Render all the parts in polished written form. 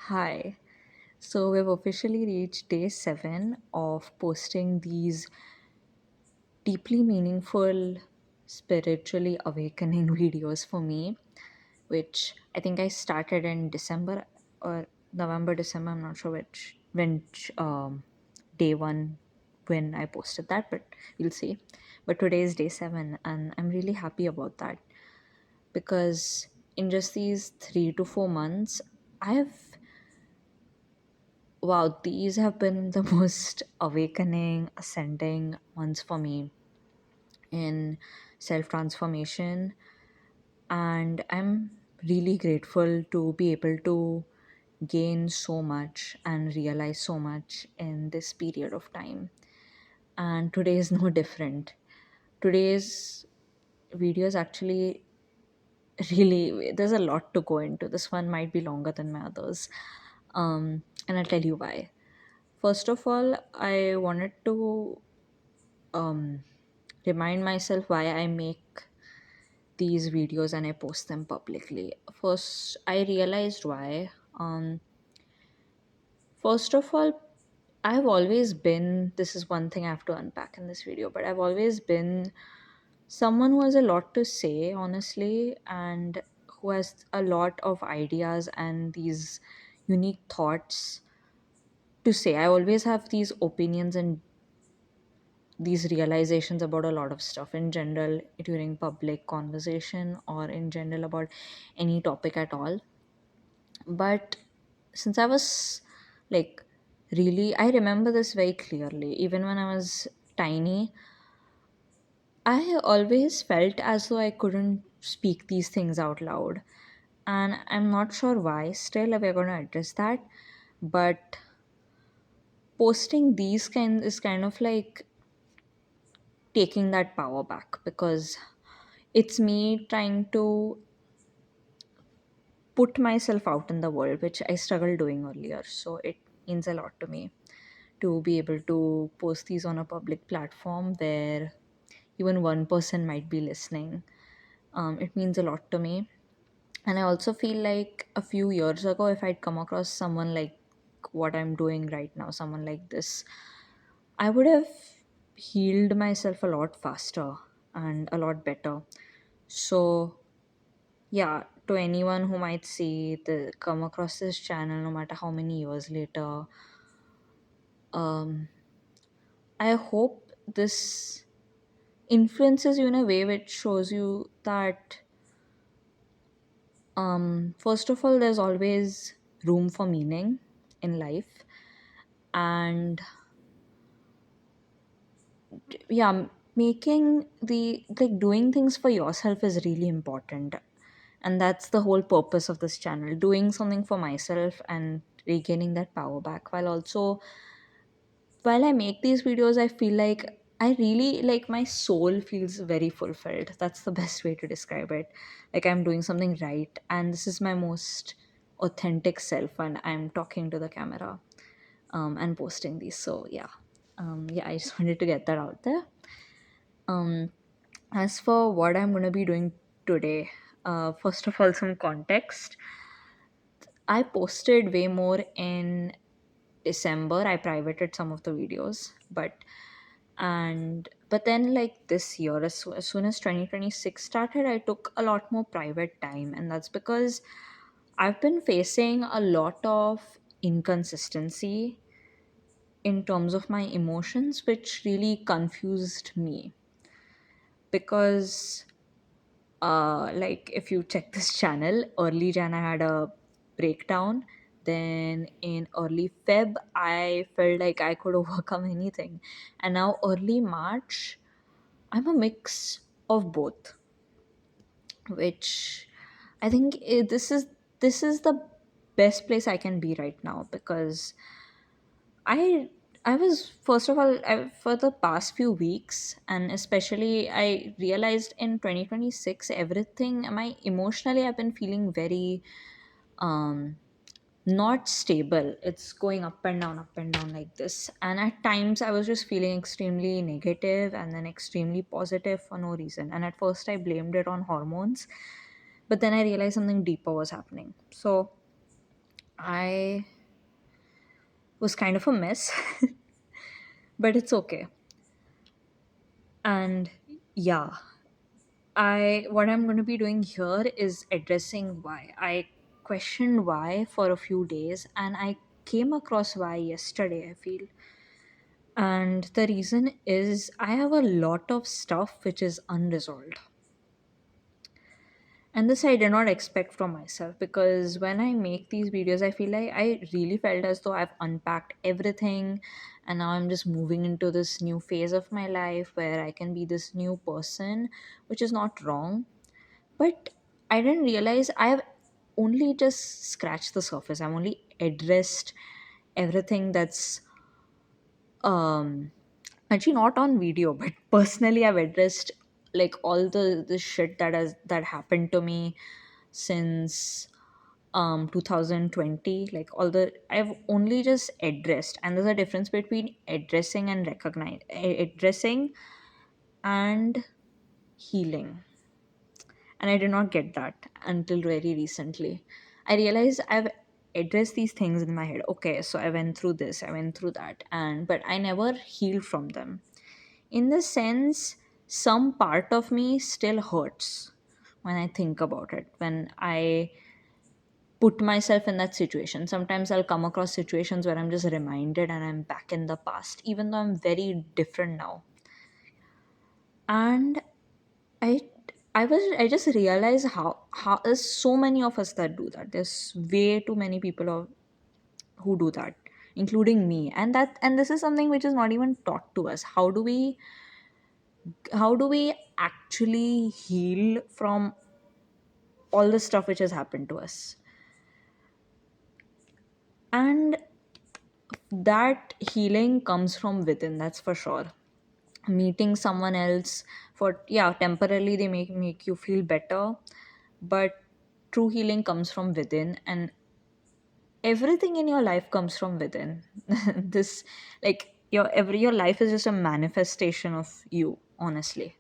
Hi. So we've officially reached day 7 of posting these deeply meaningful, spiritually awakening videos for me, which I think I started in December or November, December. I'm not sure which day one when I posted that, but we'll see. But today is day 7, and I'm really happy about that because in just these 3 to 4 months, I've Wow, these have been the most awakening, ascending months for me in self transformation. And I'm really grateful to be able to gain so much and realize so much in this period of time. And today is no different. Today's video is actually really, there's a lot to go into. This one might be longer than my others. And I'll tell you why. First of all, I wanted to um, remind myself why I make these videos and I post them publicly. First, I realized why. First of all, I've always been, this is one thing I have to unpack in this video, but I've always been someone who has a lot to say, honestly, and who has a lot of ideas and these unique thoughts to say. I always have these opinions and these realizations about a lot of stuff in general during public conversation or in general about any topic at all. But since I was like really, I remember this very clearly. Even when I was tiny, I always felt as though I couldn't speak these things out loud. And I'm not sure why. Still, we're going to address that. But posting these kind is kind of like taking that power back because it's me trying to put myself out in the world, which I struggled doing earlier. So it means a lot to me to be able to post these on a public platform where even one person might be listening. It means a lot to me. And I also feel like a few years ago, if I'd come across someone like what I'm doing right now, someone like this, I would have healed myself a lot faster and a lot better. So yeah, to anyone who might see the come across this channel, no matter how many years later, um, I hope this influences you in a way which shows you that first of all, there's always room for meaning in life, and yeah, making the like doing things for yourself is really important, and that's the whole purpose of this channel, doing something for myself and regaining that power back while I make these videos, I feel like I really like my soul feels very fulfilled. That's the best way to describe it. Like I'm doing something right, and this is my most authentic self when I'm talking to the camera and posting these. So yeah, I just wanted to get that out there. Um, as for what I'm gonna be doing today, first of all, some context. I posted way more in December. I privated some of the videos, but then like this year, as soon as 2026 started, I took a lot more private time, and that's because I've been facing a lot of inconsistency in terms of my emotions, which really confused me because like if you check this channel, early Jan I had a breakdown. Then in early Feb, I felt like I could overcome anything. And now early March, I'm a mix of both, which I think this is the best place I can be right now because I I was first of all for the past few weeks, and especially I realized in 2026 everything my emotionally I've been feeling very um not stable. It's going up and down like this, and at times I was just feeling extremely negative and then extremely positive for no reason. And at first I blamed it on hormones, but then I realized something deeper was happening. So I was kind of a mess, but it's okay. And yeah, I what I'm going to be doing here is addressing why. I questioned why for a few days and I came across why yesterday, I feel. And the reason is I have a lot of stuff which is unresolved. And this I did not expect from myself because when I make these videos, I feel like I really felt as though I've unpacked everything and now I'm just moving into this new phase of my life where I can be this new person, which is not wrong. But I didn't realize I've only just scratched the surface. I've only addressed everything that's um actually not on video, but personally I've addressed like all the shit that happened to me since 2020, like all the I've only just addressed, and there's a difference between addressing and addressing and healing. And I did not get that until very recently. I realized I've addressed these things in my head. Okay, so I went through this, I went through that, and but I never healed from them. In the sense, some part of me still hurts when I think about it. When I put myself in that situation, sometimes I'll come across situations where I'm just reminded and I'm back in the past, even though I'm very different now. And I I just realized how there's so many of us that do that. There's way too many people who do that, including me. And this is something which is not even taught to us. How do we actually heal from all the stuff which has happened to us? And that healing comes from within, that's for sure. Meeting someone else for, yeah, temporarily they make you feel better, but true healing comes from within, and everything in your life comes from within. This, like, your life is just a manifestation of you, honestly.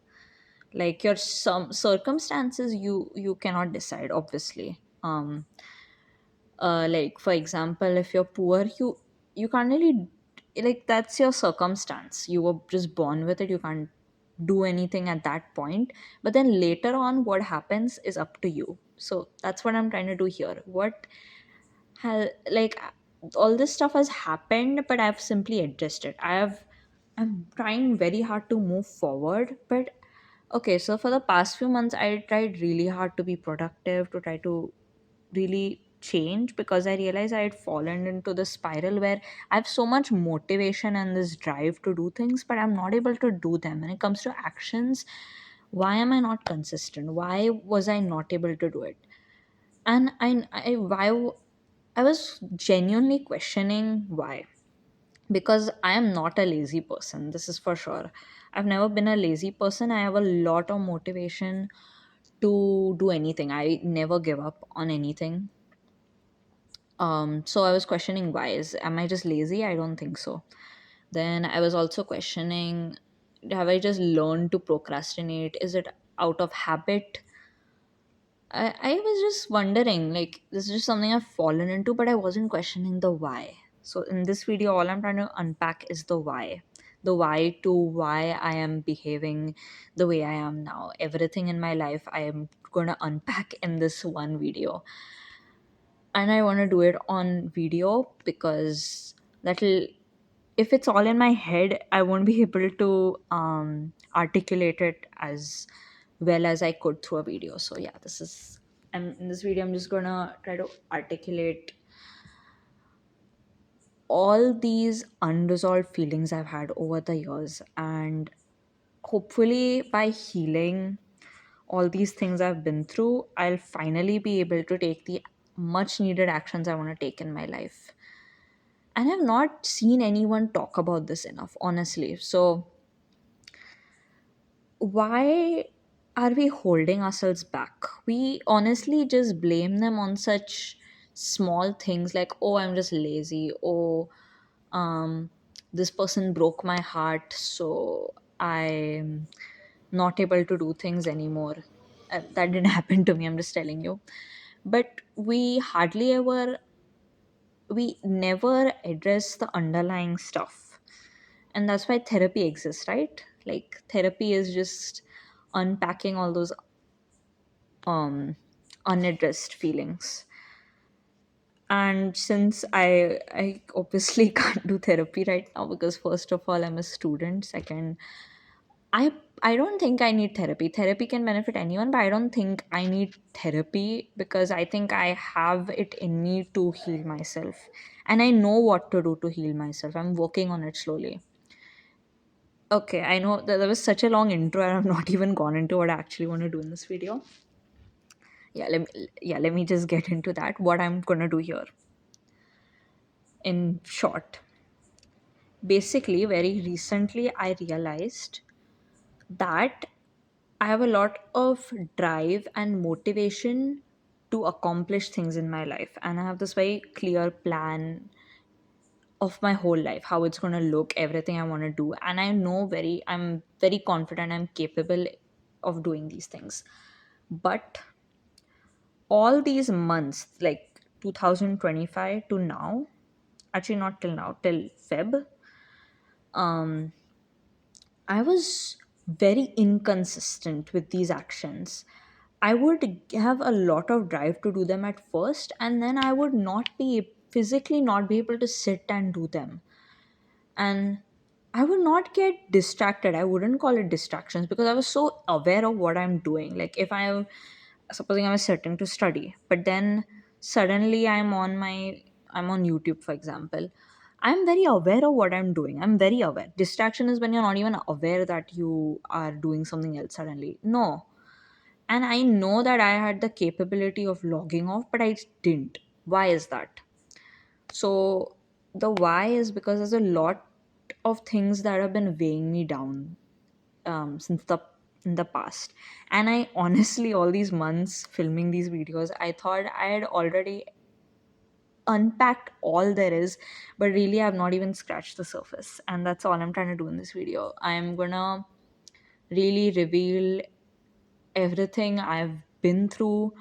Like, your some circumstances you cannot decide, obviously. Like, for example, if you're poor, you can't really, like, that's your circumstance. You were just born with it. You can't do anything at that point. But then later on, what happens is up to you. So that's what I'm trying to do here. Like, all this stuff has happened, but I've simply addressed it. I'm trying very hard to move forward. But okay, so for the past few months I tried really hard to be productive, to try to really change, because I realized I had fallen into the spiral where I have so much motivation and this drive to do things, but I'm not able to do them. When it comes to actions, why am I not consistent? Why was I not able to do it? And I was genuinely questioning why. Because I am not a lazy person, this is for sure. I've never been a lazy person. I have a lot of motivation to do anything. I never give up on anything. So I was questioning why. Am I just lazy? I don't think so. Then I was also questioning, have I just learned to procrastinate? Is it out of habit? I was just wondering, like, this is just something I've fallen into, but I wasn't questioning the why. So in this video, all I'm trying to unpack is the why. The why to why I am behaving the way I am now. Everything in my life I am gonna unpack in this one video. And I want to do it on video because that'll, if it's all in my head, I won't be able to articulate it as well as I could through a video. So yeah, this is, and in this video I'm just gonna try to articulate all these unresolved feelings I've had over the years, and hopefully by healing all these things I've been through, I'll finally be able to take the much needed actions I want to take in my life. And I've not seen anyone talk about this enough, honestly. So why are we holding ourselves back? We honestly just blame them on such small things like, oh, I'm just lazy. Oh, um, this person broke my heart, so I'm not able to do things anymore. That didn't happen to me, I'm just telling you. But we hardly ever we never address the underlying stuff. And that's why therapy exists, right? Like therapy is just unpacking all those um unaddressed feelings. And since I obviously can't do therapy right now, because first of all I'm a student, second, I I don't think I need therapy. Therapy can benefit anyone, but I don't think I need therapy because I think I have it in me to heal myself. And I know what to do to heal myself. I'm working on it slowly. Okay, I know that there was such a long intro and I've not even gone into what I actually want to do in this video. Let me just get into that. What I'm gonna do here in short. Basically, very recently I realized that I have a lot of drive and motivation to accomplish things in my life. And I have this very clear plan of my whole life, how it's going to look, everything I want to do. And I'm very confident I'm capable of doing these things. But all these months, like 2025 to now, actually not till now, till Feb, um, I was very inconsistent with these actions. I would have a lot of drive to do them at first, and then I would not be physically not be able to sit and do them. And I would not get distracted. I wouldn't call it distractions because I was so aware of what I'm doing. Like if I'm supposing I was sitting to study, but then suddenly I'm on YouTube, for example. I'm very aware of what I'm doing. I'm very aware. Distraction is when you're not even aware that you are doing something else suddenly. No. And I know that I had the capability of logging off, but I didn't. Why is that? So the why is because there's a lot of things that have been weighing me down since the in the past. And I honestly, all these months filming these videos, I thought I had already unpacked all there is, but really I've not even scratched the surface. And that's all I'm trying to do in this video. I'm gonna really reveal everything I've been through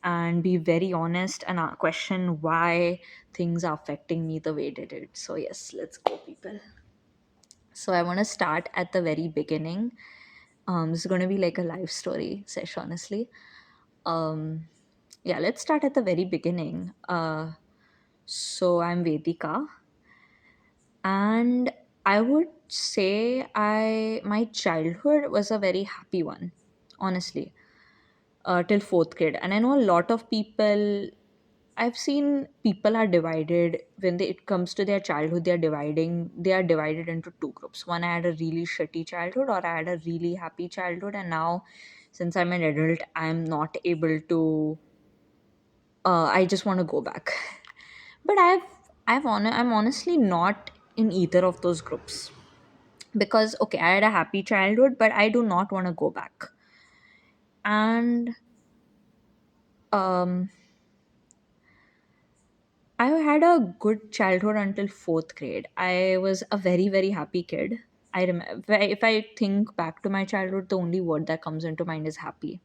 and be very honest and question why things are affecting me the way they did. So, yes, let's go, people. So, I want to start at the very beginning. This is going to be like a life story session, honestly. Um, yeah, let's start at the very beginning. So, I'm Vedika, and I would say I my childhood was a very happy one, honestly, till fourth grade. And I know a lot of people. I've seen people are divided when it comes to their childhood. They are divided into two groups. One, I had a really shitty childhood, or I had a really happy childhood, and now, since I'm an adult, I'm not able to. I just want to go back. But I'm honestly not in either of those groups because okay, I had a happy childhood, but I do not want to go back. And um I had a good childhood until fourth grade. I was a very, very happy kid. I remember if I think back to my childhood, the only word that comes into mind is happy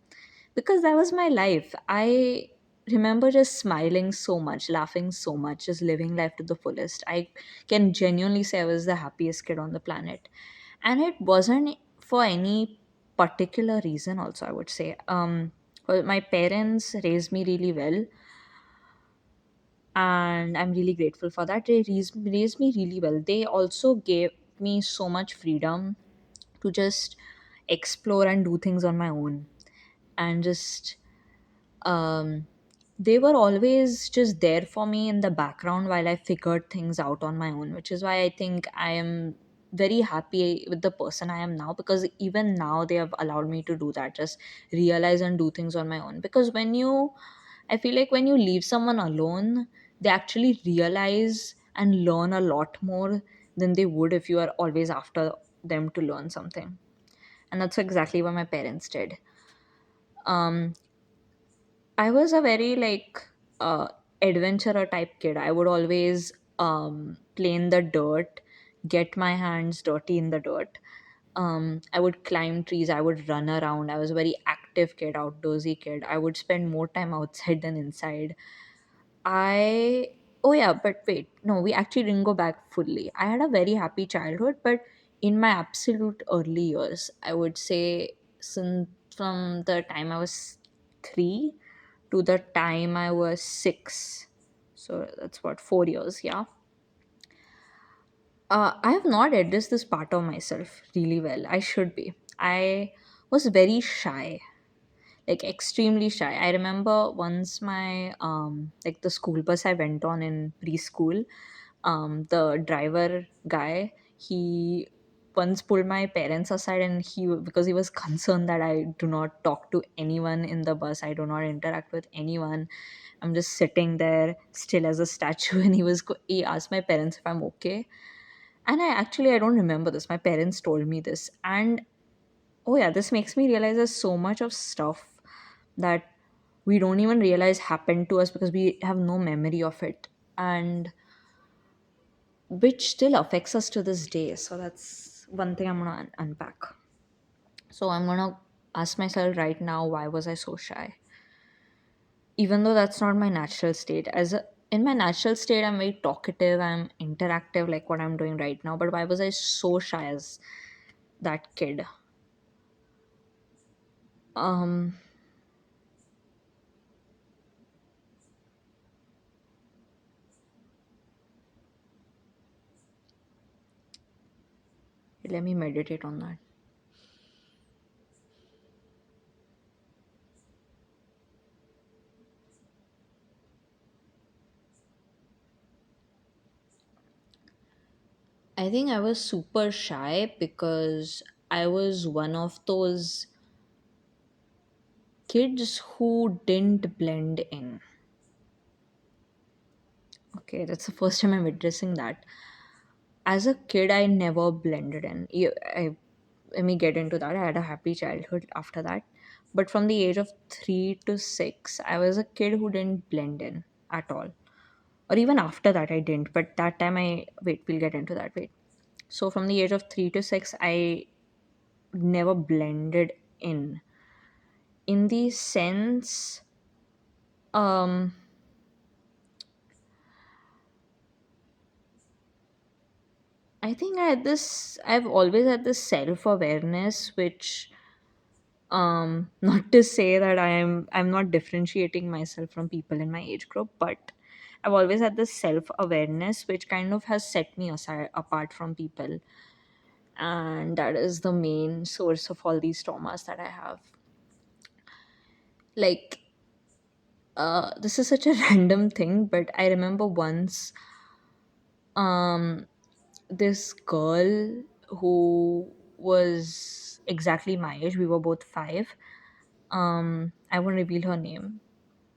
because that was my life. I remember just smiling so much, laughing so much, just living life to the fullest. I can genuinely say I was the happiest kid on the planet. And it wasn't for any particular reason, also, I would say. Well, my parents raised me really well, and I'm really grateful for that. They raised me really well. They also gave me so much freedom to just explore and do things on my own, and just um, they were always just there for me in the background while I figured things out on my own, which is why I think I am very happy with the person I am now, because even now they have allowed me to do that, just realize and do things on my own. Because I feel like when you leave someone alone, they actually realize and learn a lot more than they would if you are always after them to learn something. And that's exactly what my parents did. Um, I was a very adventurer type kid. I would always play in the dirt, get my hands dirty in the dirt. I would climb trees, I would run around. I was a very active kid, outdoorsy kid. I would spend more time outside than inside. I Oh yeah, but wait, no, we actually didn't go back fully. I had a very happy childhood, but in my absolute early years, I would say since from the time I was 3 to the time I was 6. So that's what, 4 years, yeah. I have not addressed this part of myself really well. I should be. I was very shy, like extremely shy. I remember once my like the school bus I went on in preschool, the driver guy, he once pulled my parents aside, and he, because he was concerned that I do not talk to anyone in the bus, I do not interact with anyone, I'm just sitting there still as a statue. And he asked my parents if I'm okay. And I don't remember this, my parents told me this. And oh yeah, this makes me realize there's so much of stuff that we don't even realize happened to us because we have no memory of it, and which still affects us to this day. So that's one thing I'm gonna unpack. So I'm gonna ask myself right now, why was I so shy? Even though that's not my natural state. In my natural state, I'm very talkative, I'm interactive, like what I'm doing right now. But why was I so shy as that kid? Um, Let me meditate on that. I think I was super shy because I was one of those kids who didn't blend in. Okay, that's the first time I'm addressing that. As a kid, I never blended in. Let me get into that. I had a happy childhood after that. But from the age of 3 to 6, I was a kid who didn't blend in at all. Or even after that, I didn't. But that time, wait, we'll get into that. Wait. So from the age of 3 to 6, I never blended in. In the sense, um, I think I've always had this self awareness, which not to say that I'm not differentiating myself from people in my age group, but I've always had this self awareness which kind of has set me aside apart from people, and that is the main source of all these traumas that I have. Like, this is such a random thing, but I remember once, um this girl who was exactly my age, we were both 5. I won't reveal her name,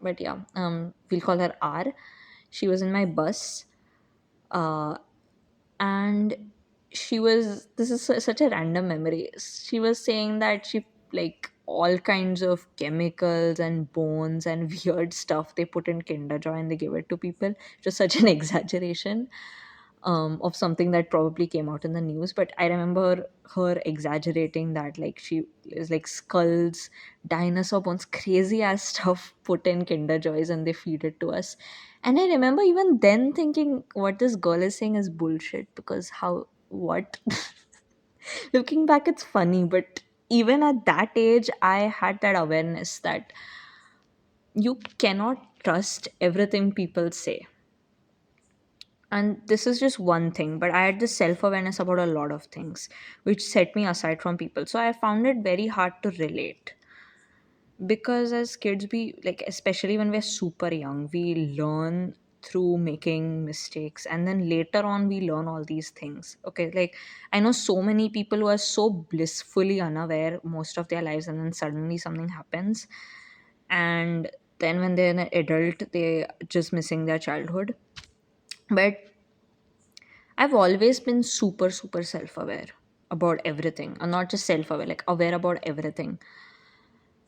but yeah, we'll call her R. She was in my bus, uh, and this is such a random memory. She was saying that she, like, all kinds of chemicals and bones and weird stuff they put in Kinder Joy and they give it to people. Just such an exaggeration of something that probably came out in the news. But I remember her exaggerating that, like, she is like skulls, dinosaur bones, crazy ass stuff put in Kinder Joys and they feed it to us. And I remember even then thinking, what this girl is saying is bullshit, because how, what? Looking back, it's funny, but even at that age, I had that awareness that you cannot trust everything people say. And this is just one thing, but I had this self awareness about a lot of things, which set me aside from people. So I found it very hard to relate, because as kids, we, like, especially when we're super young, we learn through making mistakes, and then later on we learn all these things. Okay, like, I know so many people who are so blissfully unaware most of their lives, and then suddenly something happens, and then when they're an adult, they're just missing their childhood. But I've always been super, super self aware about everything, and not just self aware, like aware about everything.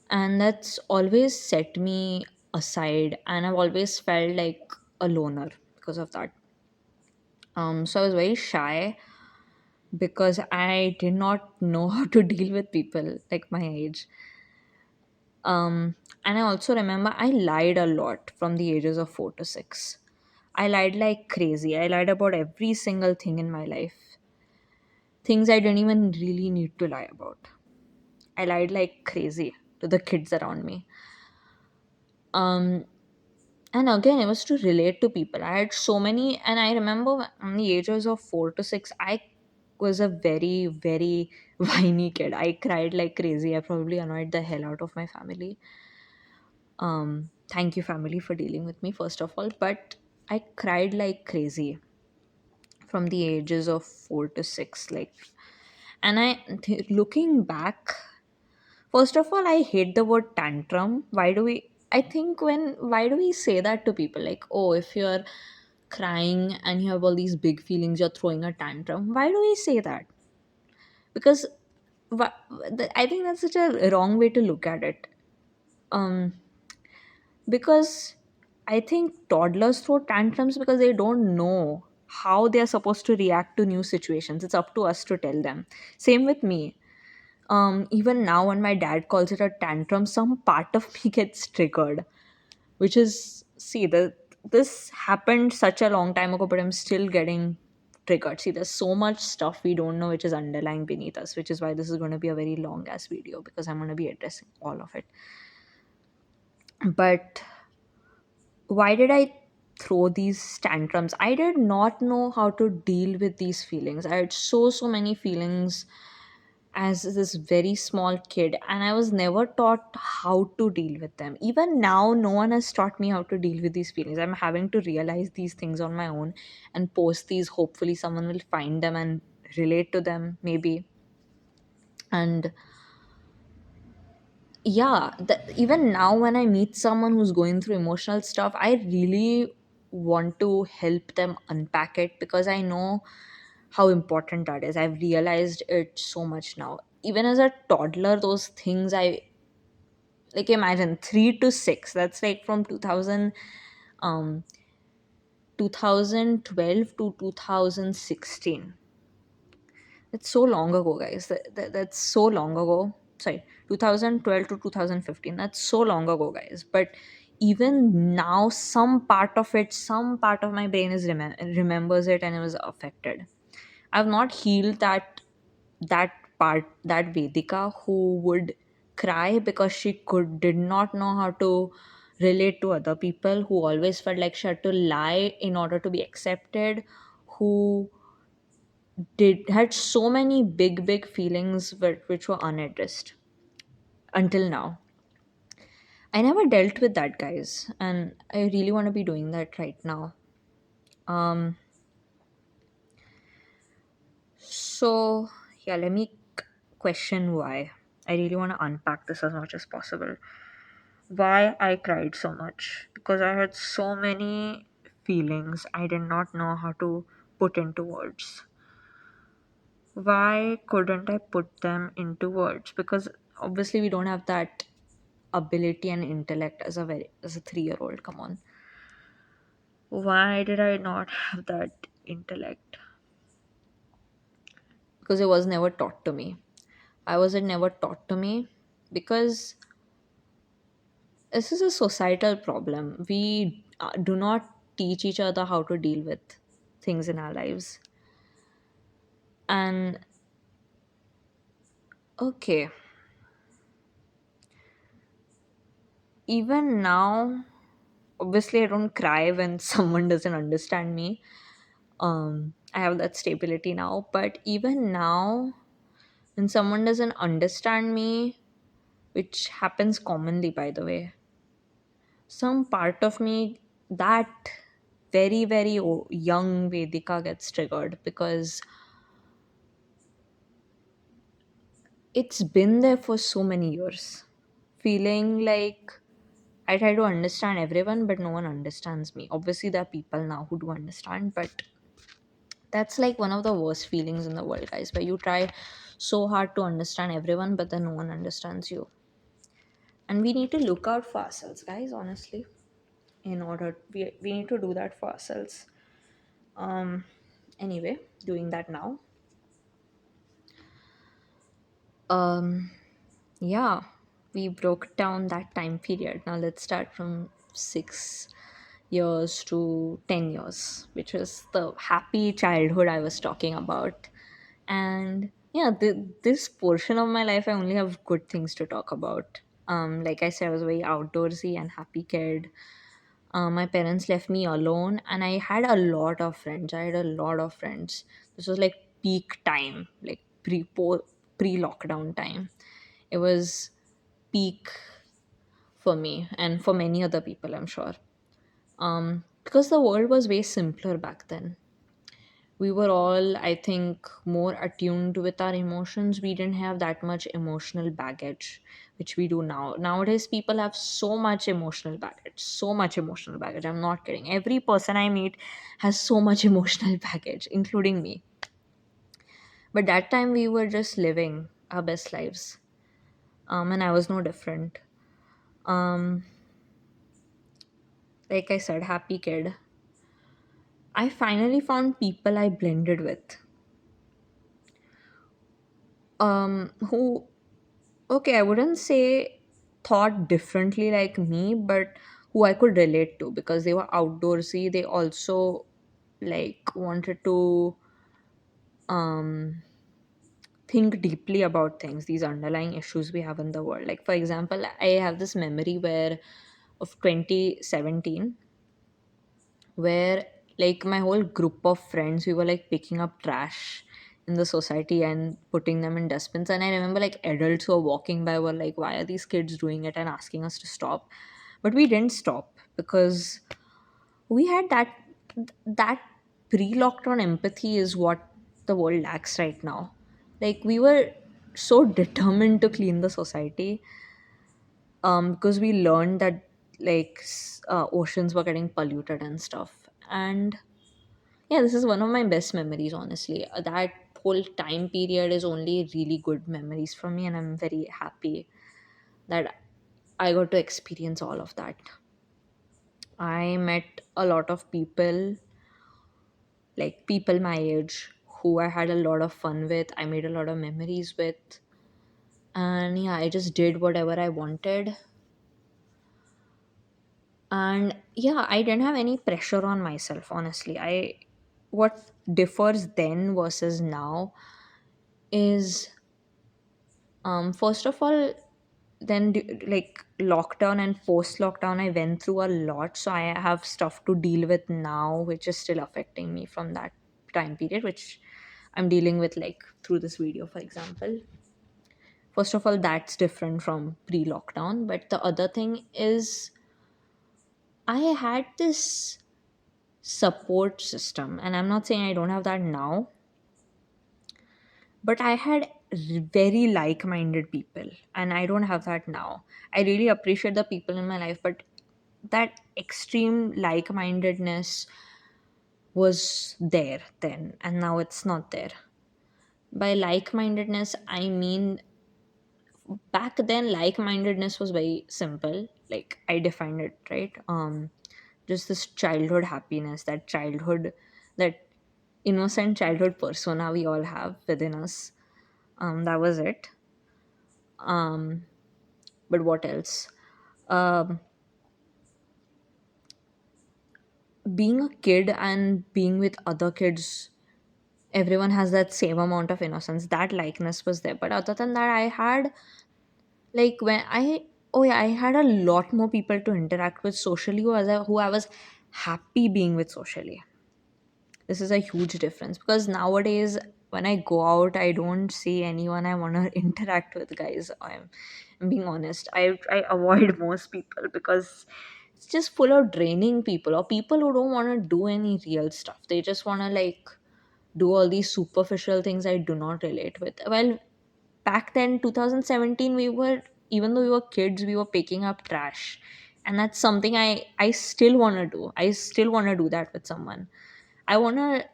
And that's always set me aside, and I've always felt like a loner because of that. So I was very shy because I did not know how to deal with people like my age. And I also remember I lied a lot from the ages of 4 to 6. I lied like crazy. I lied about every single thing in my life. Things I didn't even really need to lie about. I lied like crazy to the kids around me. Um, and again, it was to relate to people. I had so many, and I remember on the ages of 4 to 6, I was a very, very whiny kid. I cried like crazy. I probably annoyed the hell out of my family. Thank you, family, for dealing with me, first of all. But I cried like crazy from the ages of 4 to 6. Like, and looking back, first of all, I hate the word tantrum. Why do we say that to people? Like, oh, if you're crying and you have all these big feelings, you're throwing a tantrum. Why do we say that? Because I think that's such a wrong way to look at it. Um, because I think toddlers throw tantrums because they don't know how they are supposed to react to new situations. It's up to us to tell them. Same with me. Even now, when my dad calls it a tantrum, some part of me gets triggered, which is, see, this happened such a long time ago, but I'm still getting triggered. See, there's so much stuff we don't know which is underlying beneath us, which is why this is going to be a very long ass video, because I'm going to be addressing all of it. But why did I throw these tantrums? I did not know how to deal with these feelings. I had so many feelings as this very small kid, and I was never taught how to deal with them. Even now, no one has taught me how to deal with these feelings. I'm having to realize these things on my own and post these. Hopefully someone will find them and relate to them, maybe. And yeah, even now when I meet someone who's going through emotional stuff, I really want to help them unpack it, because I know how important that is. I've realized it so much now. Even as a toddler, those things, I like, imagine 3 to 6, that's like from 2000, um 2012 to 2016. It's so long ago, guys. That's so long ago. Sorry, 2012 to 2015. That's so long ago, guys. But even now, some part of my brain is remembers it, and it was affected. I've not healed that part, that Vedika who would cry because she did not know how to relate to other people, who always felt like she had to lie in order to be accepted, who did had so many big feelings which were unaddressed until now. I never dealt with that, guys, and I really want to be doing that right now. um so yeah, let me question why. I really want to unpack this as much as possible. Why I cried so much? Because I had so many feelings I did not know how to put into words. Why couldn't I put them into words? Because obviously we don't have that ability and intellect as a 3-year old. Come on. Why did I not have that intellect? Because it was never taught to me. I was it never taught to me because this is a societal problem. We do not teach each other how to deal with things in our lives. And okay, even now, obviously, I don't cry when someone doesn't understand me. I have that stability now. But even now, when someone doesn't understand me, which happens commonly, by the way, some part of me, that very young Vedika, gets triggered, because it's been there for so many years. Feeling like I try to understand everyone, but no one understands me. Obviously, there are people now who do understand, but that's like one of the worst feelings in the world, guys, where you try so hard to understand everyone, but then no one understands you. And we need to look out for ourselves, guys, honestly. We need to do that for ourselves. Um, anyway, doing that now. Um, yeah, we broke down that time period. Now let's start from 6 years to 10 years, which was the happy childhood I was talking about. And yeah, this portion of my life, I only have good things to talk about. Like I said, I was a very outdoorsy and happy kid. My parents left me alone, and I had a lot of friends. I had a lot of friends. This was like peak time, like pre lockdown time. It was peak for me and for many other people, I'm sure. Because the world was way simpler back then. We were all, I think, more attuned with our emotions. We didn't have that much emotional baggage, which we do now. Nowadays, people have so much emotional baggage, so much emotional baggage. I'm not kidding. Every person I meet has so much emotional baggage, including me. But that time, we were just living our best lives. And I was no different. Um, like I said, happy kid. I finally found people I blended with. Who, okay, I wouldn't say thought differently like me, but who I could relate to because they were outdoorsy. They also like wanted to um think deeply about things, these underlying issues we have in the world. Like for example, I have this memory where of 2017 where like my whole group of friends, we were like picking up trash in the society and putting them in dustbins. And I remember like adults who were walking by were like, why are these kids doing it, and asking us to stop. But we didn't stop because we had that pre-lockdown empathy is what the world lacks right now. Like we were so determined to clean the society, because we learned that like oceans were getting polluted and stuff. And yeah, this is one of my best memories, honestly. That whole time period is only really good memories for me, and I'm very happy that I got to experience all of that. I met a lot of people, like people my age, who I had a lot of fun with. I made a lot of memories with. And yeah, I just did whatever I wanted. And yeah, I didn't have any pressure on myself, honestly. What differs then versus now is, first of all, like lockdown and post lockdown, I went through a lot, so I have stuff to deal with now which is still affecting me from that time period, which I'm dealing with like through this video, for example. First of all, that's different from pre lockdown, but the other thing is I had this support system, and I'm not saying I don't have that now, but I had very like-minded people, and I don't have that now. I really appreciate the people in my life, but that extreme like-mindedness was there then, and now it's not there. By like-mindedness, I mean back then like-mindedness was very simple. Like I defined it, right? Just this childhood happiness, that innocent childhood persona we all have within us. That was it. um but what else? um Being a kid and being with other kids, everyone has that same amount of innocence. That likeness was there, but other than that, I had, like, when I oh yeah, I had a lot more people to interact with socially, who I was happy being with socially. This is a huge difference because nowadays when I go out, I don't see anyone I want to interact with, guys. I'm being honest. I avoid most people because it's just full of draining people, or people who don't want to do any real stuff. They just want to like do all these superficial things I do not relate with. Well, back then 2017, we were, even though we were kids, we were picking up trash, and that's something I still want to do. I still want to do that with someone. I want to,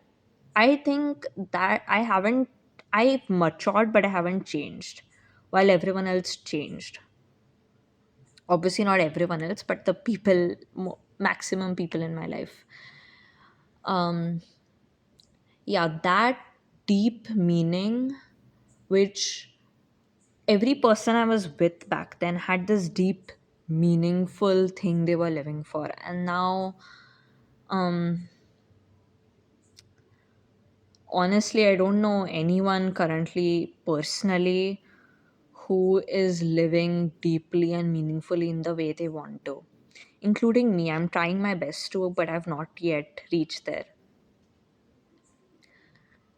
I think that I've matured, but I haven't changed while everyone else changed. Obviously not everyone else, but the people, maximum people in my life. um yeah, that deep meaning, which every person I was with back then had this deep meaningful thing they were living for. And now Um, Honestly, I don't know anyone currently personally who is living deeply and meaningfully in the way they want to, including me. I'm trying my best to, but I've not yet reached there.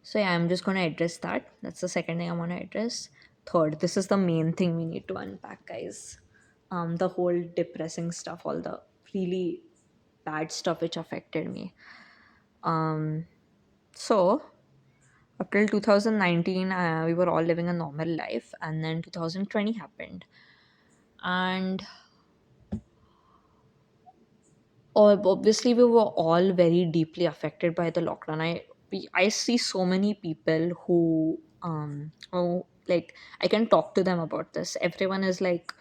So, yeah, I'm just going to address that. That's the second thing I want to address. Third, this is the main thing we need to unpack, guys. The whole depressing stuff, all the really bad stuff which affected me. Um, so, up till 2019, we were all living a normal life, and then 2020 happened. And obviously we were all very deeply affected by the lockdown. I see so many people who like, I can talk to them about this. Everyone is like,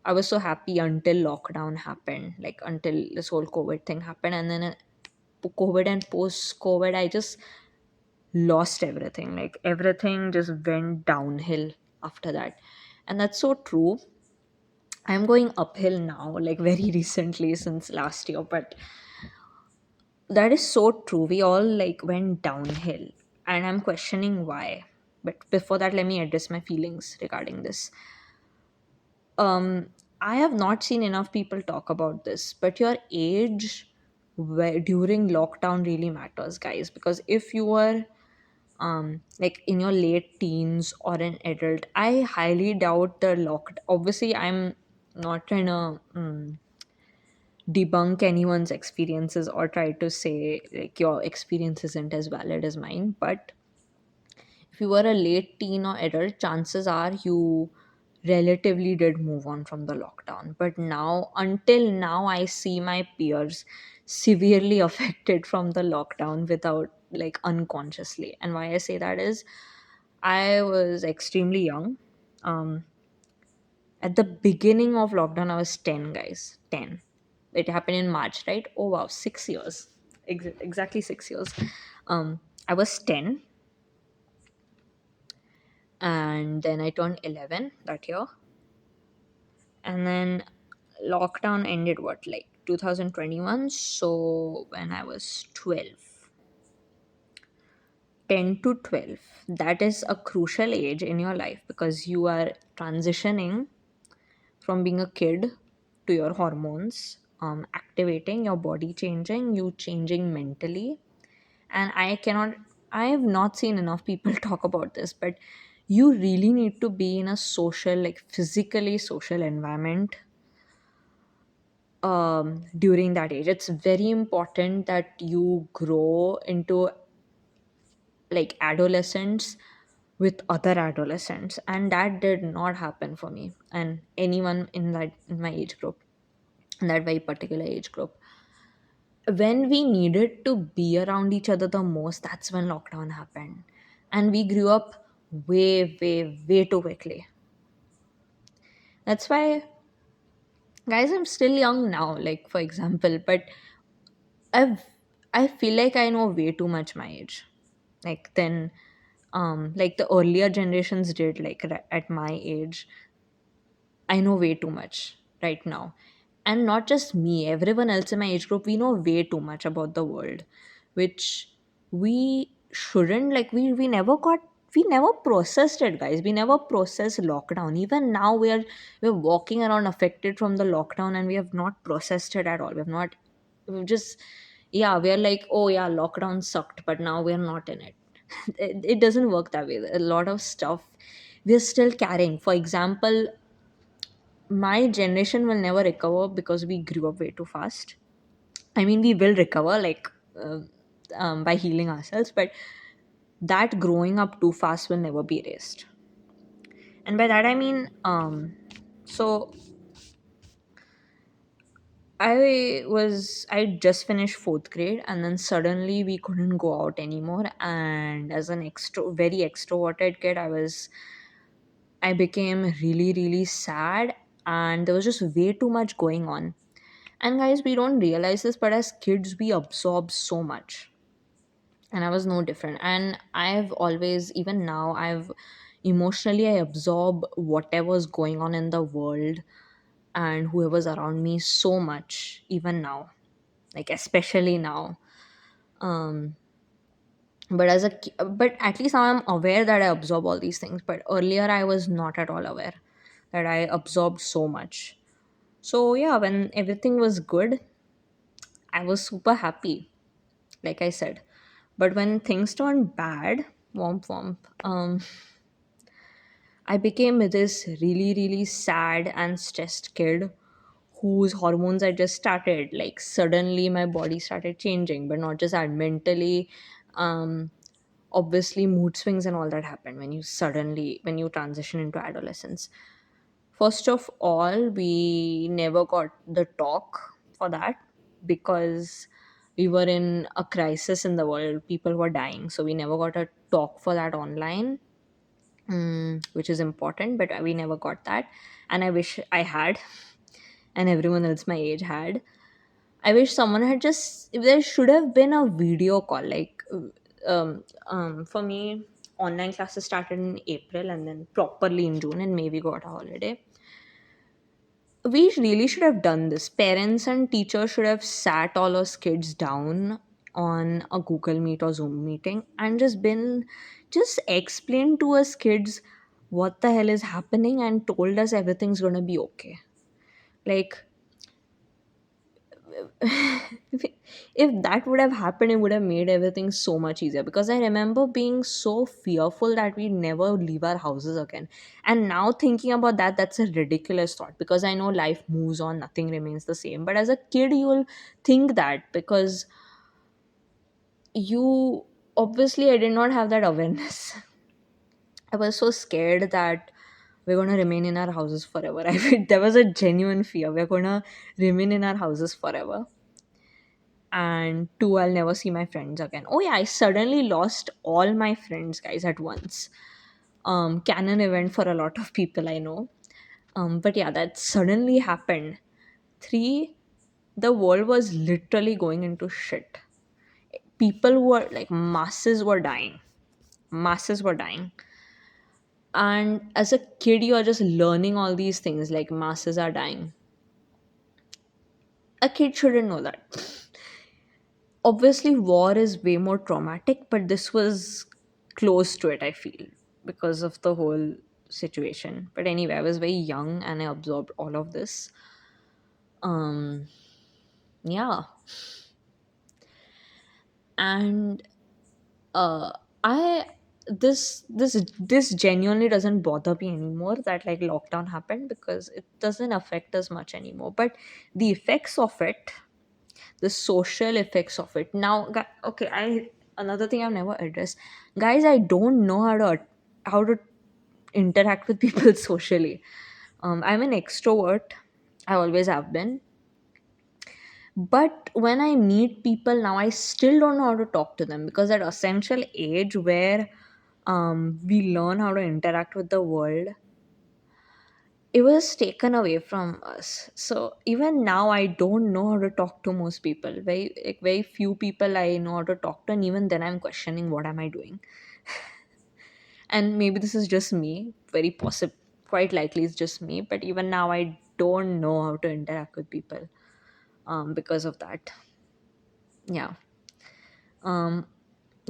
I was so happy until lockdown happened, like until this whole COVID thing happened, and then COVID and post COVID, I just lost everything. Like everything just went downhill after that. And that's so true. I'm going uphill now, like very recently since last year, but that is so true. We all like went downhill, and I'm questioning why. But before that, let me address my feelings regarding this. Um, I have not seen enough people talk about this, but your age during lockdown really matters, guys. Because if you were like in your late teens or an adult, I highly doubt the locked. Obviously, I'm not trying to debunk anyone's experiences or try to say like your experience isn't as valid as mine, but if you were a late teen or adult, chances are you relatively did move on from the lockdown. But now, until now, I see my peers severely affected from the lockdown without, like, unconsciously. And why I say that is I was extremely young. um at the beginning of lockdown, I was 10, guys. 10. It happened in March, right? Oh, wow. 6 years. Exactly 6 years. I was 10, and then I turned 11 that year. And then lockdown ended, what, like 2021? So when I was 12, 10 to 12, that is a crucial age in your life because you are transitioning from being a kid to your hormones activating, your body changing, you changing mentally. And I have not seen enough people talk about this, but you really need to be in a social, like physically social environment during that age. It's very important that you grow into like adolescents with other adolescents, and that did not happen for me and anyone in my age group, in that very particular age group. When we needed to be around each other the most, that's when lockdown happened. And we grew up way, way, way too quickly. That's why, guys, I'm still young now, like, for example, but I've, I feel like I know way too much my age. Like, then, like the earlier generations did, like, at my age, I know way too much right now. And not just me, everyone else in my age group, we know way too much about the world, which we shouldn't. Like, we never processed it, guys. We never processed lockdown. Even now we're walking around affected from the lockdown, and we have not processed it at all. We've just, yeah, we're like, oh yeah, lockdown sucked, but now we're not in it. It doesn't work that way. A lot of stuff we're still carrying. For example, my generation will never recover because we grew up way too fast. I mean, we will recover, like, uh, by healing ourselves, but that growing up too fast will never be erased. And by that I mean, so I just finished fourth grade, and then suddenly we couldn't go out anymore. And as an very extroverted kid, I became really, really sad, and there was just way too much going on. And guys, we don't realize this, but as kids, we absorb so much. And I was no different. And I've always, even now, I absorb whatever's going on in the world and whoever's around me so much, even now. like especially now. um but at least now I'm aware that I absorb all these things, but earlier I was not at all aware that I absorbed so much. So yeah, when everything was good, I was super happy, like I said. But when things turned bad, womp womp, I became this really, really sad and stressed kid whose hormones I just started. Like, suddenly my body started changing, but not just that, mentally. Um, Obviously, mood swings and all that happen when you transition into adolescence. First of all, we never got the talk for that because we were in a crisis in the world. People were dying. So we never got a talk for that online, which is important, but we never got that. And I wish I had, and everyone else my age had. I wish someone had just, if there should have been a video call. Like, for me, online classes started in April and then properly in June, and May we got a holiday. We really should have done this. Parents and teachers should have sat all us kids down on a Google Meet or Zoom meeting and just explained to us kids what the hell is happening and told us everything's gonna be okay. Like, if that would have happened, it would have made everything so much easier, because I remember being so fearful that we never leave our houses again. And now thinking about that, that's a ridiculous thought, because I know life moves on, nothing remains the same. But as a kid, you'll think that, because you obviously, I did not have that awareness. I was so scared that we're going to remain in our houses forever. There was a genuine fear, we're going to remain in our houses forever. And two, I'll never see my friends again. Oh yeah, I suddenly lost all my friends, guys, at once. Canon event for a lot of people I know. But yeah, that suddenly happened. Three, the world was literally going into shit. People were like, masses were dying. And as a kid, you are just learning all these things, like masses are dying. A kid shouldn't know that. Obviously, war is way more traumatic, but this was close to it, I feel, because of the whole situation. But anyway, I was very young and I absorbed all of this. um yeah. And uh I this genuinely doesn't bother me anymore that like lockdown happened, because it doesn't affect us much anymore. But the effects of it, the social effects of it now, okay, I another thing I've never addressed, guys, I don't know how to interact with people socially. I'm an extrovert, I always have been. But when I meet people now, I still don't know how to talk to them, because that essential age where we learn how to interact with the world, it was taken away from us. So even now, I don't know how to talk to most people. Very few people I know how to talk to, and even then I'm questioning, what am I doing? And maybe this is just me, very possible, quite likely it's just me, but even now I don't know how to interact with people, because of that. Yeah. um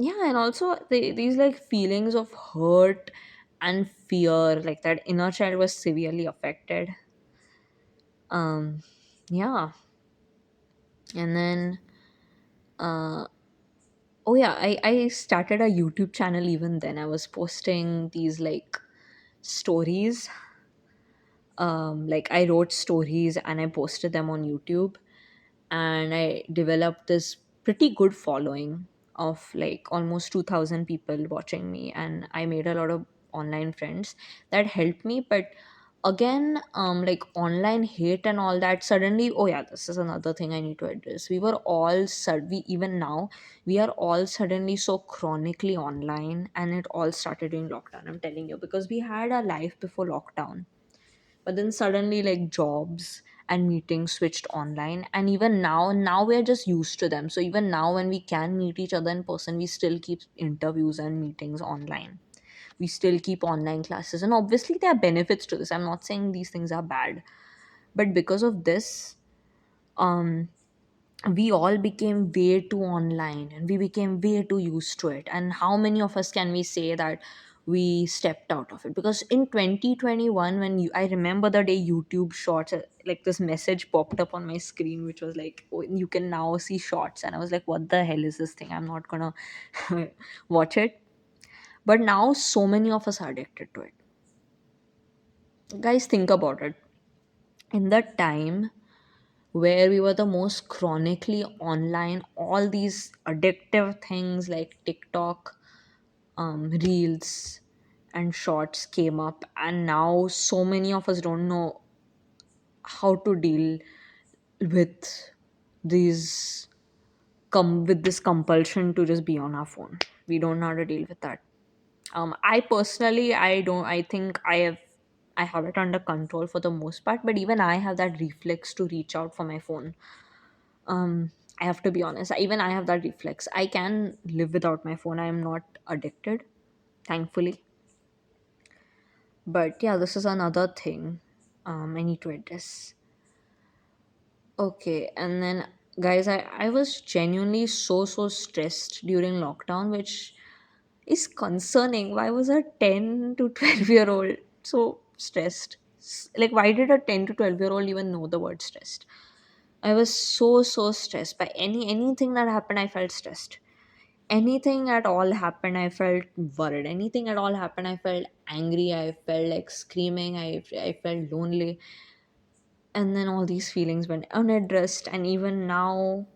yeah, and also these like feelings of hurt and fear, like that inner child was severely affected. um yeah. And then uh oh yeah, I started a YouTube channel. Even then I was posting these like stories. Like, I wrote stories and I posted them on YouTube, and I developed this pretty good following of like almost 2000 people watching me, and I made a lot of online friends that helped me. But again, like online hate and all that, suddenly, oh yeah, this is another thing I need to address. We were all we even now, we are all suddenly so chronically online, and it all started in lockdown, I'm telling you, because we had a life before lockdown, but then suddenly like jobs and meetings switched online. And even now we're just used to them. So even now, when we can meet each other in person, we still keep interviews and meetings online. We still keep online classes, and obviously there are benefits to this. I'm not saying these things are bad, but because of this, um we all became way too online and we became way too used to it. And how many of us can we say that we stepped out of it? Because in 2021, when I remember the day YouTube shorts, like this message popped up on my screen which was like, oh, you can now see shorts, and I was like, what the hell is this thing? I'm not gonna watch it. But now so many of us are addicted to it. Guys, think about it. In the time where we were the most chronically online, all these addictive things like TikTok, reels, and shorts came up, and now so many of us don't know how to deal with these with this compulsion to just be on our phone. We don't know how to deal with that. I personally, I think I have it under control for the most part, but even I have that reflex to reach out for my phone. I have to be honest, even I have that reflex. I can live without my phone. I am not addicted, thankfully. But yeah, this is another thing I need to address. Okay, and then guys, I was genuinely so stressed during lockdown, which is concerning. Why was a 10 to 12-year old so stressed? Like, why did a 10 to 12-year old even know the word stressed? I was so stressed by anything that happened. I felt stressed. Anything at all happened, I felt worried. Anything at all happened, I felt angry. I felt like screaming. I felt lonely. And then all these feelings went unaddressed. And even now,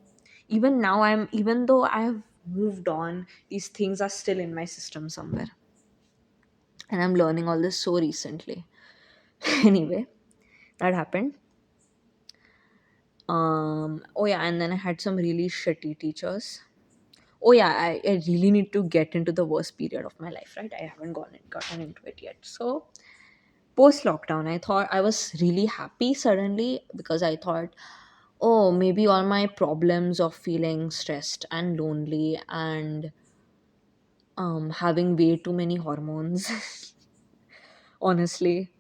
even though I have moved on, these things are still in my system somewhere. And I'm learning all this so recently. Anyway, that happened. Oh yeah, and then I had some really shitty teachers. Oh yeah, I really need to get into the worst period of my life, right? I haven't gotten into it yet. So post lockdown, I thought I was really happy suddenly because I thought, oh, maybe all my problems of feeling stressed and lonely and having way too many hormones, honestly,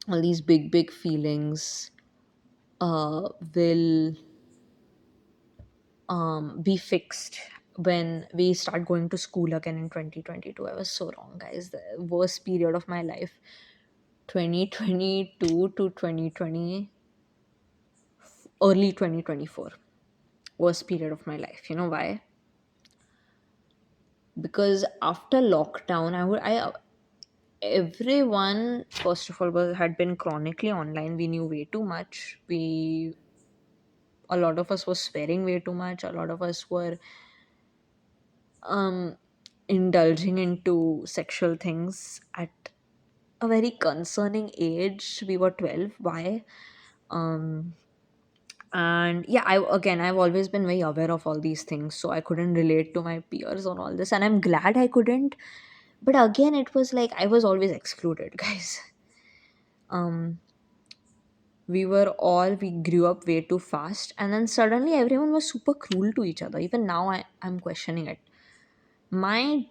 all these big feelings will be fixed when we start going to school again in 2022. I was so wrong, guys. The worst period of my life, 2022 to 2020, early 2024, worst period of my life. You know why? Because after lockdown, I everyone first of all had been chronically online. We knew way too much. A lot of us were swearing way too much. A lot of us were um indulging into sexual things at a very concerning age. We were 12. Why? um and yeah, I've always been very aware of all these things, so I couldn't relate to my peers on all this, and I'm glad I couldn't. But again, it was like I was always excluded, guys. um we grew up way too fast, and then suddenly everyone was super cruel to each other. Even now, I'm questioning it. My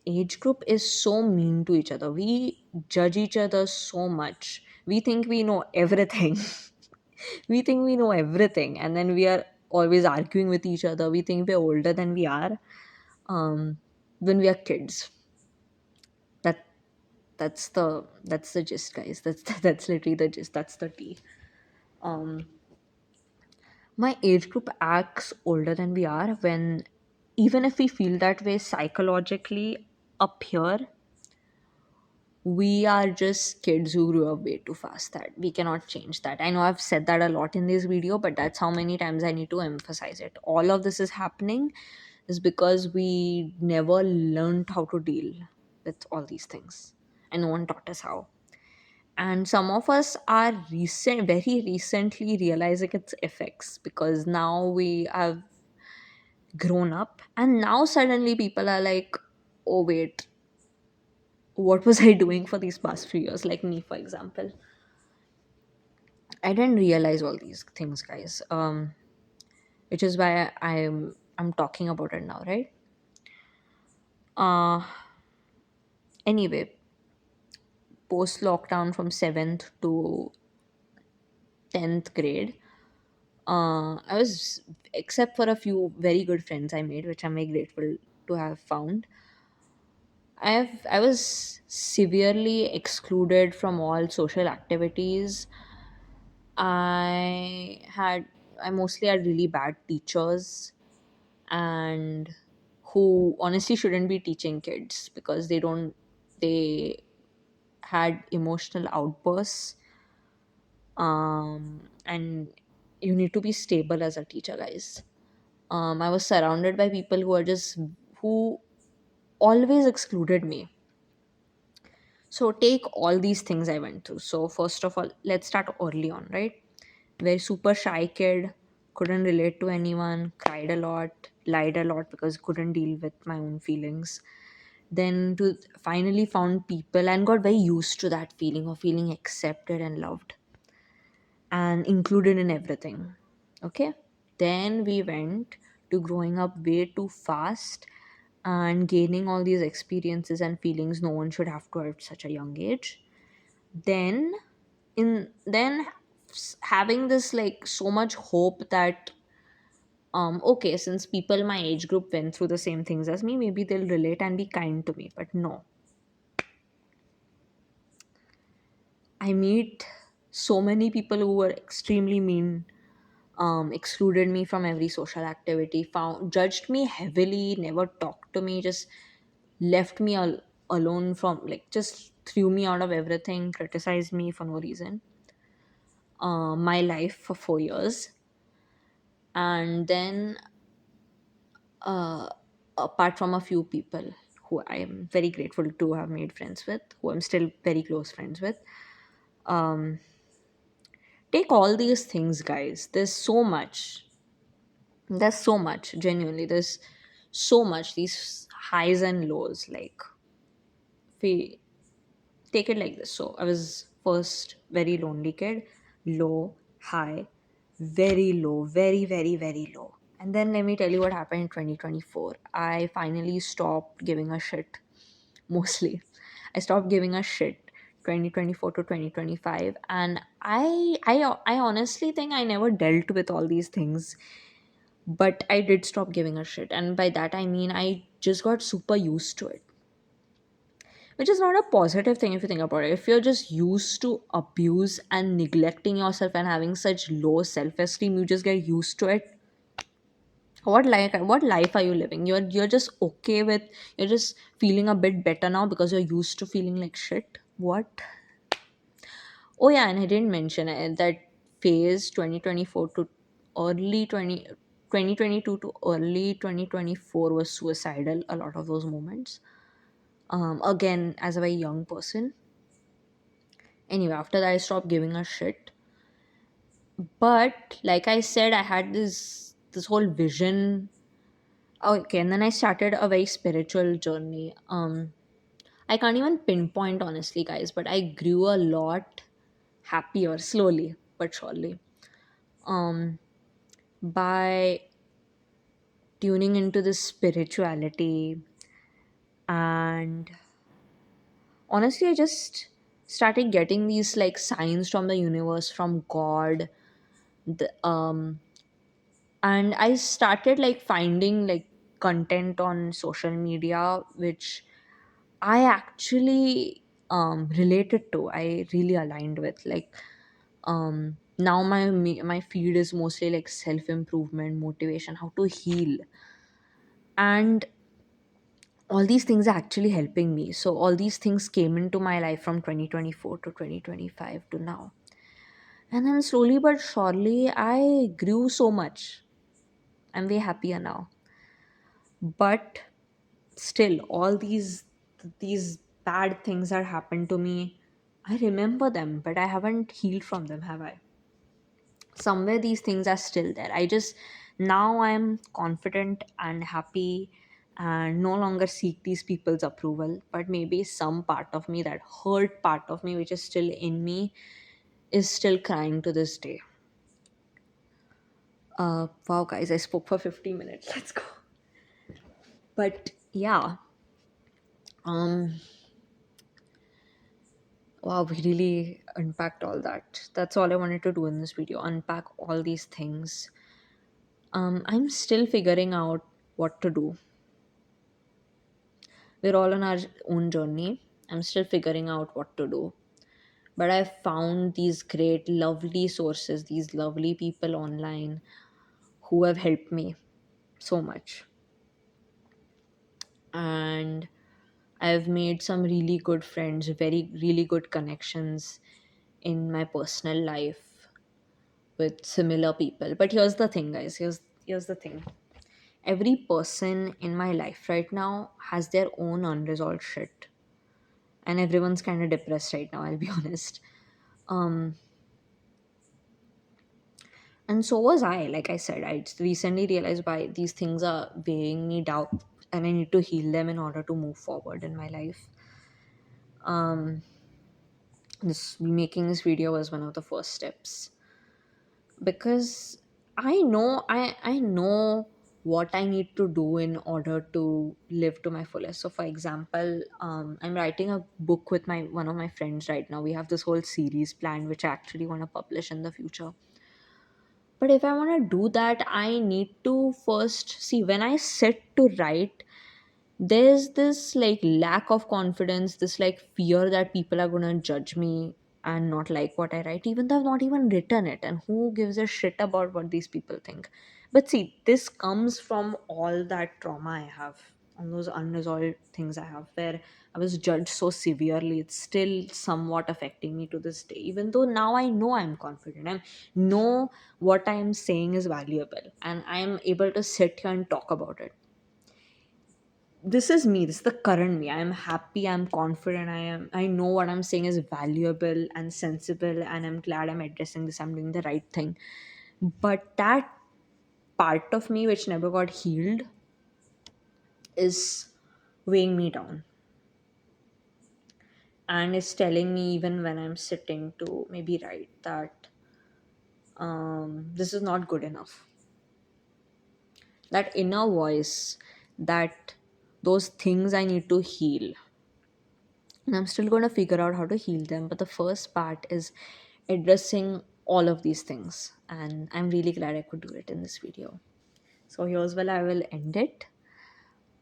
age group is so mean to each other. We judge each other so much. We think we know everything. We think we know everything, and then we are always arguing with each other. We think we're older than we are um, when we are kids. That that's the gist, guys. That's literally the gist. That's the tea. Um, my age group acts older than we are when, even if we feel that way psychologically up here, we are just kids who grew up way too fast. That we cannot change that. I know I've said that a lot in this video, but that's how many times I need to emphasize it. All of this is happening is because we never learned how to deal with all these things, and no one taught us how. And some of us are very recently realizing its effects, because now we have grown up, and now suddenly people are like, oh wait, what was I doing for these past few years? Like me, for example, I didn't realize all these things, guys. Which is why I'm talking about it now, right? uh Anyway, post lockdown, from 7th to 10th grade, I was, except for a few very good friends I made, which I'm very grateful to have found. I was severely excluded from all social activities. I had I mostly had really bad teachers, and who honestly shouldn't be teaching kids because they had emotional outbursts. And you need to be stable as a teacher, guys. I was surrounded by people who always excluded me. So take all these things I went through. So first of all, let's start early on, right? Very super shy kid, couldn't relate to anyone, cried a lot, lied a lot because couldn't deal with my own feelings. Then to finally found people and got very used to that feeling of feeling accepted and loved and included in everything. Okay? Then we went to growing up way too fast and gaining all these experiences and feelings no one should have to at such a young age. Then having this like so much hope that okay, since people my age group went through the same things as me, maybe they'll relate and be kind to me. But no, I meet so many people who were extremely mean, excluded me from every social activity, found judged me heavily, never talked to me, just left me alone, from like just threw me out of everything, criticized me for no reason. My life for 4 years, and then uh, apart from a few people who I am very grateful to have made friends with, who I'm still very close friends with. Um, take all these things, guys. There's so much, genuinely. There's so much, these highs and lows. Like, we take it like this. So, I was first very lonely kid, low, high, very low, very, very, very low. And then let me tell you what happened in 2024. I finally stopped giving a shit, mostly. I stopped giving a shit 2024 to 2025. And I honestly think I never dealt with all these things, but I did stop giving a shit. And by that I mean I just got super used to it, which is not a positive thing if you think about it. If you're just used to abuse and neglecting yourself and having such low self-esteem, you just get used to it. What life are you living? You're just okay with, you're just feeling a bit better now because you're used to feeling like shit. What? Oh yeah, and I didn't mention that phase 2024 to early 2022 to early 2024 was suicidal, a lot of those moments. Again, as a very young person. Anyway, after that I stopped giving a shit. But like I said, I had this whole vision. Okay, and then I started a very spiritual journey. I can't even pinpoint honestly, guys, but I grew a lot happier slowly but surely. Um, by tuning into this spirituality, and honestly, I just started getting these like signs from the universe, from God. The, and I started like finding like content on social media which I actually related to, I really aligned with. Like, now my feed is mostly like self improvement, motivation, how to heal, and all these things are actually helping me. So all these things came into my life from 2024 to 2025 to now, and then slowly but surely I grew so much. I'm way happier now, but still all these bad things that happened to me, I remember them, but I haven't healed from them, have I? Somewhere these things are still there. I just, now I'm confident and happy and no longer seek these people's approval, but maybe some part of me, that hurt part of me which is still in me, is still crying to this day. Wow, guys, I spoke for 50 minutes. Let's go. But yeah, um Wow, we really unpacked all that. That's all I wanted to do in this video, unpack all these things. I'm still figuring out what to do. We're all on our own journey. I'm still figuring out what to do. But I found these great, lovely sources, these lovely people online who have helped me so much. And I've made some really good friends, very, really good connections in my personal life with similar people. But here's the thing, guys. Here's the thing. Every person in my life right now has their own unresolved shit. And everyone's kind of depressed right now, I'll be honest. Um, and so was I. Like I said, I recently realized why these things are weighing me down, and I need to heal them in order to move forward in my life. Um, this making this video was one of the first steps, because I know what I need to do in order to live to my fullest. So for example, I'm writing a book with my one of my friends right now. We have this whole series planned which I actually want to publish in the future. But if I want to do that, I need to first see, when I sit to write, there's this like lack of confidence, this like fear that people are going to judge me and not like what I write, even though I've not even written it. And who gives a shit about what these people think? But see, this comes from all that trauma I have, all those unresolved things I have, where I was judged so severely. It's still somewhat affecting me to this day, even though now I know I'm confident. I know what I'm saying is valuable, and I'm able to sit here and talk about it. This is me, this is the current me. I am happy, I'm confident, I know what I'm saying is valuable and sensible, and I'm glad I'm addressing this, I'm doing the right thing. But that part of me which never got healed is weighing me down, and is telling me, even when I'm sitting to maybe write, that this is not good enough. That inner voice, that those things I need to heal, and I'm still going to figure out how to heal them. But the first part is addressing all of these things, and I'm really glad I could do it in this video. So here's where I will end it.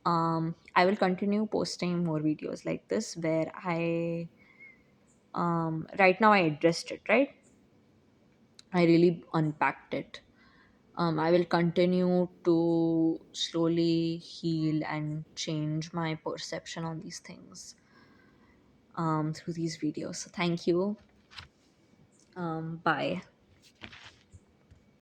I will continue posting more videos like this, where I right now I addressed it, right? I really unpacked it. I will continue to slowly heal and change my perception on these things through these videos. So thank you. Bye.